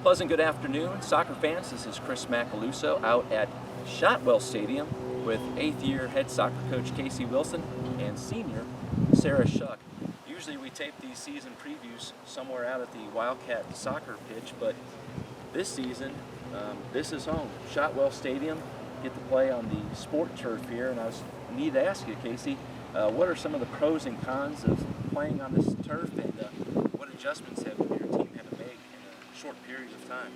Pleasant good afternoon, soccer fans. This is Chris Macaluso out at Shotwell Stadium with 8th year head soccer coach Casey Wilson and senior Sarah Schoch. Usually we tape these season previews somewhere out at the Wildcat soccer pitch, but this season, this is home. Shotwell Stadium, get to play on the sport turf here, and I need to ask you, Casey, what are some of the pros and cons of playing on this turf, and what adjustments have your team had to make in a short period of time?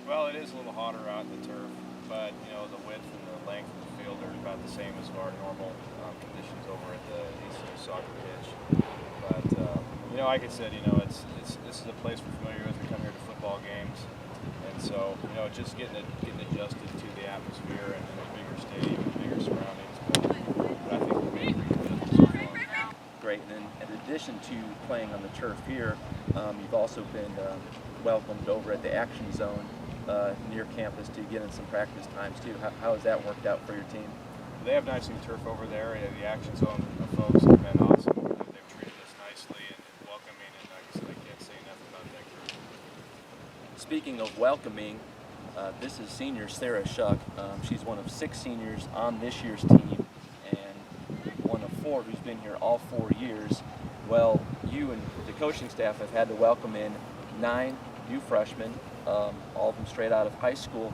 Well, it is a little hotter out in the turf, but the width and the length of the field are about the same as our normal conditions over at the ACU soccer pitch. But like I said, this is a place we're familiar with. We come here to football games, and so just getting adjusted to the atmosphere and a bigger stadium and bigger surroundings. But I think we're being pretty good so far. Great, and in addition to playing on the turf here, you've also been welcomed over at the Action Zone near campus to get in some practice times too. How has that worked out for your team? They have nice new turf over there. The Action Zone folks have been awesome. They've treated us nicely and welcoming, and like I said, I can't say enough about that group. Speaking of welcoming, this is senior Sarah Schoch. She's one of 6 seniors on this year's team and one of 4 who's been here all 4 years. Well, you and the coaching staff have had to welcome in 9 new freshmen, all of them straight out of high school.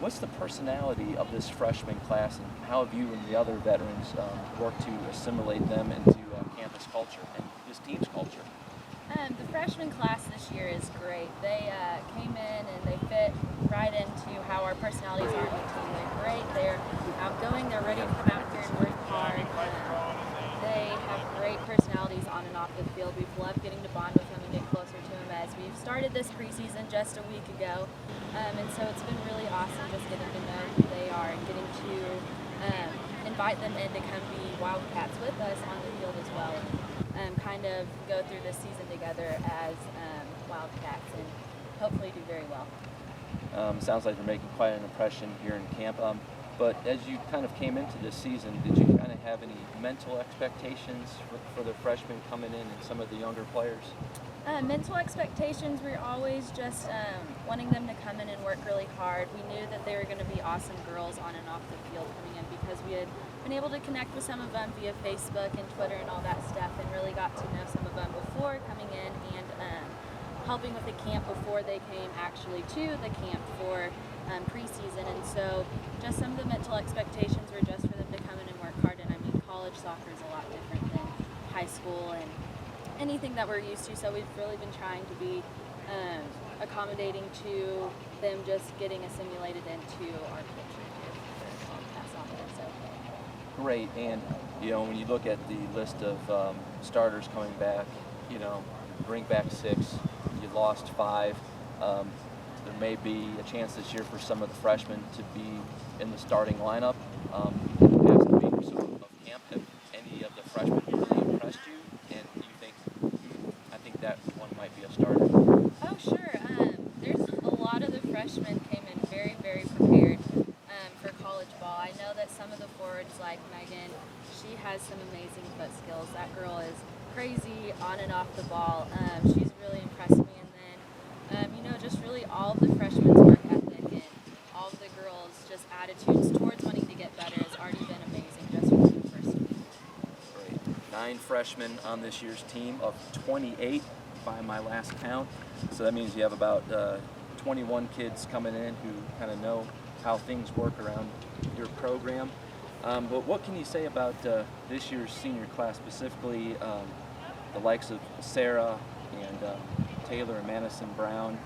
What's the personality of this freshman class, and how have you and the other veterans worked to assimilate them into campus culture and this team's culture? The freshman class this year is great. They came in and they fit right into how our personalities are on the team. They're great, they're outgoing, they're ready to come out here and work hard. They have great personalities on and off the field. We've loved getting to bond with them and get closer to them as we've started this preseason just a week ago. And so it's been really awesome just getting to know who they are and getting to invite them in to come be Wildcats with us on the field as well. And kind of go through this season together as Wildcats and hopefully do very well. Sounds like you're making quite an impression here in camp. But as you kind of came into this season, did you kind of have any mental expectations for the freshmen coming in and some of the younger players? Mental expectations, we were always just wanting them to come in and work really hard. We knew that they were going to be awesome girls on and off the field coming in because we had been able to connect with some of them via Facebook and Twitter and all that stuff, and really got to know some of them before coming in and helping with the camp before they came actually to the camp for preseason. And so just some of the mental expectations were just for them to come in and work hard. And I mean, college soccer is a lot different than high school and anything that we're used to, so we've really been trying to be accommodating to them just getting assimilated into our culture here at soccer. So. Great, and when you look at the list of starters coming back, bring back 6, you lost 5. There may be a chance this year for some of the freshmen to be in the starting lineup. In the past weeks of camp, have any of the freshmen really impressed you? And you think, I think that one might be a starter? Oh, sure. There's a lot of the freshmen came in very, very prepared for college ball. I know that some of the forwards, like Megan, she has some amazing foot skills. That girl is crazy on and off the ball. She's really impressed me. And then, just really all of the freshmen's work ethic and all of the girls' just attitudes towards wanting to get better has already been amazing just from the first week. Great. 9 freshmen on this year's team of 28 by my last count. So that means you have about 21 kids coming in who kind of know how things work around your program. But what can you say about this year's senior class, specifically the likes of Sarah and Taylor and Madison Brown,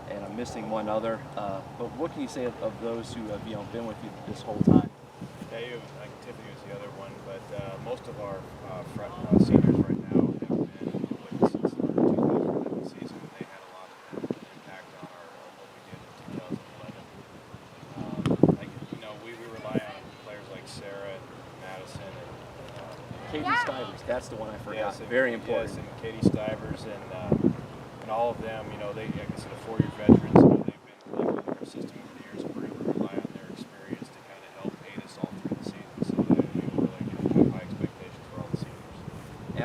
and I'm missing one other. But what can you say of those who have been with you this whole time? Yeah, Tiffany was the other one, but most of our seniors right now have been with us since the 2011 season. They had a lot of impact on what we did in 2011. We rely on players like Sarah and Madison and Katie Stivers, that's the one I forgot. Yes, Very important. Yes, and Katie Stivers and all of them. They, like I said, are 4-year veterans. They've been playing in our system over the years, and we rely on their experience to kind of help aid us all through the season. So that we really have high expectations for all the seniors.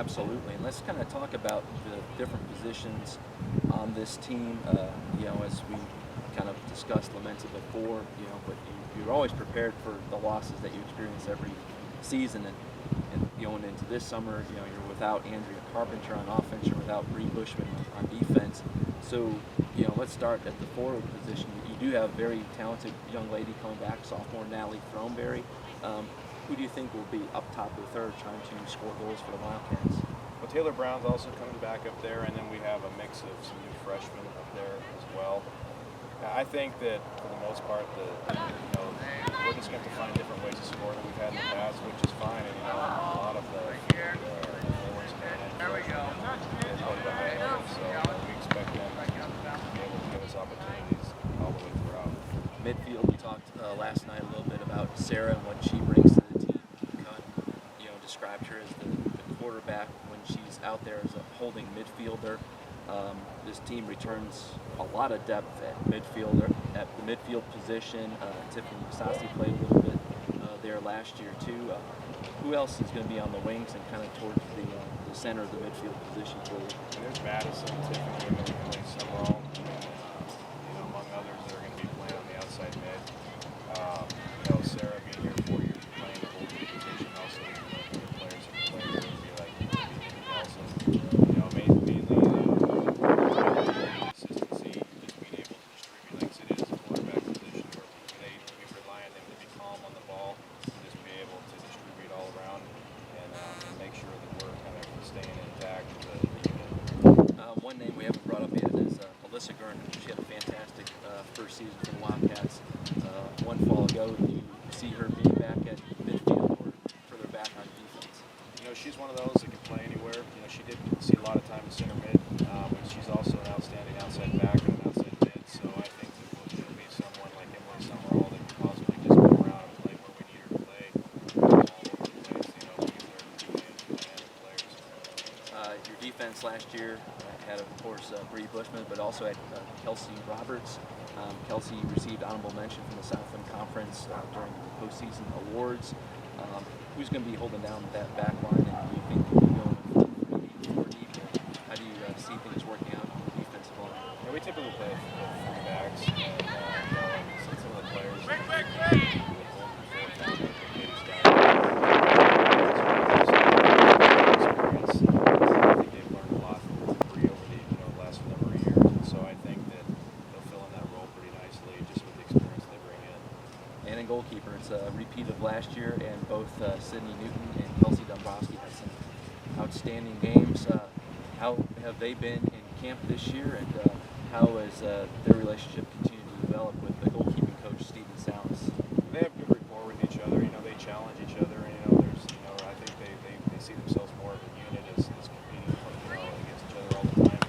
Absolutely, and let's kind of talk about the different positions on this team. As we kind of discussed, lamented before, but you're always prepared for the losses that you experience every season. And going into this summer, you're without Andrea Carpenter on offense, you're without Bree Bushman on defense. So, let's start at the forward position. You do have a very talented young lady coming back, sophomore Natalie Throneberry. Who do you think will be up top with her trying to score goals for the Wildcats? Well, Taylor Brown's also coming back up there, and then we have a mix of some new freshmen up there as well. I think that for the most part, we're just going to have to find different ways to score than we've had in the past, which is fine. And a lot of the forwards coming in. There we go. So we expect them to be able to give us opportunities all the way throughout. Midfield, we talked last night a little bit about Sarah and what she brings to the team. Described her as the quarterback when she's out there as a holding midfielder. This team returns a lot of depth at midfielder, at the midfield position. Tiffany Sassi played a little bit there last year too. Who else is going to be on the wings and kind of towards the center of the midfield position forward? And there's Madison, Tiffany, and Emily Summerall, among others that are going to be playing on the outside mid. Sarah being here 4 years playing the whole position also. Players would be like Nelson. Mainly consistency, just being able to distribute, like it is a quarterback position where we rely on them to be calm on the ball and just be able to distribute all around and make sure that we're kind of staying intact with the unit. One name we haven't brought up yet is Alyssa Gurner. She had a fantastic first season for the Wildcats. One fall ago, do you see her being back at midfield or further back on defense? She's one of those that can play anywhere. She did see a lot of time in center mid, but she's also an outstanding outside back and an outside mid. So I think that she'll be someone like Emily Summerall that can possibly just go around and play where we need her to play, all over the place. Because they're two-man players. Your defense last year had, of course, Bree Bushman, but also had Kelsey Roberts. Kelsey received honorable mention from the Southland Conference during the postseason awards. Who's going to be holding down that back line, and do you think you'll be going 3 deep? How do you see things working out on the defensive line? Yeah, we typically play three backs, and since some of the players with Katie Stein, experience, I think they've learned a lot from Bree over the last number of years, and so I think that they'll fill in that role pretty nicely just with the experience they bring in. And in goalkeeper, it's a repeat of last year, and both Sydney Newton and Kelsey Dombrowski had some outstanding games. How have they been in camp this year, and how has their relationship continued to develop with the goalkeeping coach, Stephen Salas? They have good rapport with each other. They challenge each other. There's, I think they see themselves more of a unit as competing, against each other all the time.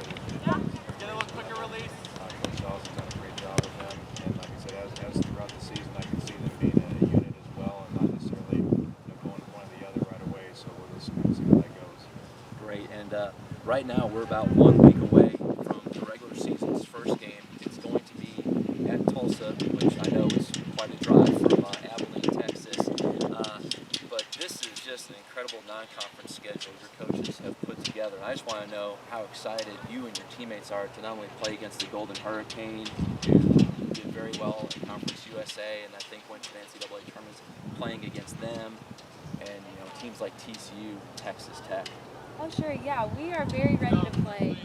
But get a little quicker release. Coach Salas has done a great job with them, and like I said, as throughout the season, I can see them being a unit as well, and not necessarily going one or the other right away. So we'll just see how that goes. Great, and right now we're about 1 week away from the regular season's first game. It's going to be at Tulsa, which I know is quite a drive from Abilene, Texas. But this is just an incredible non-conference schedule your coaches have put together. I just want to know how excited you and your teammates are to not only play against the Golden Hurricane, who did very well in Conference USA, and I think went to the NCAA tournaments, playing against them, and teams like TCU, Texas Tech. Oh, sure, yeah. We are very ready to play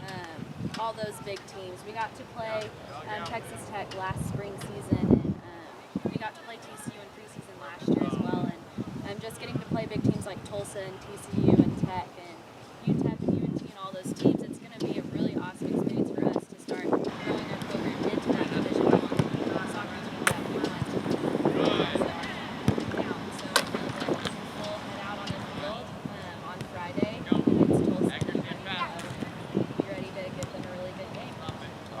all those big teams. We got to play Texas Tech last spring season, and we got to play TCU in preseason last year as well. And just getting to play big teams like Tulsa and TCU and Tech and UTEP and UNT and all those teams, it's going to be a really awesome experience for us to start growing our program into that Division I soccer team that we want to be. So we'll head out on the field on Friday against Tulsa. Be ready to give them a really good game.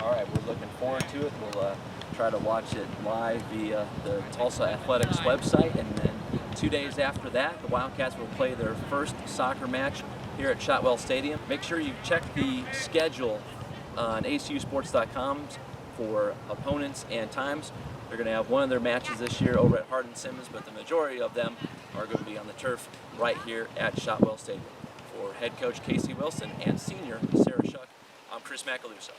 All right, we're looking forward to it. We'll try to watch it live via the Tulsa Athletics website, and then 2 days after that, the Wildcats will play their first soccer match here at Shotwell Stadium. Make sure you check the schedule on acusports.com for opponents and times. They're going to have one of their matches this year over at Hardin Simmons, but the majority of them are going to be on the turf right here at Shotwell Stadium. For head coach Casey Wilson and senior Sarah Schoch, I'm Chris Macaluso.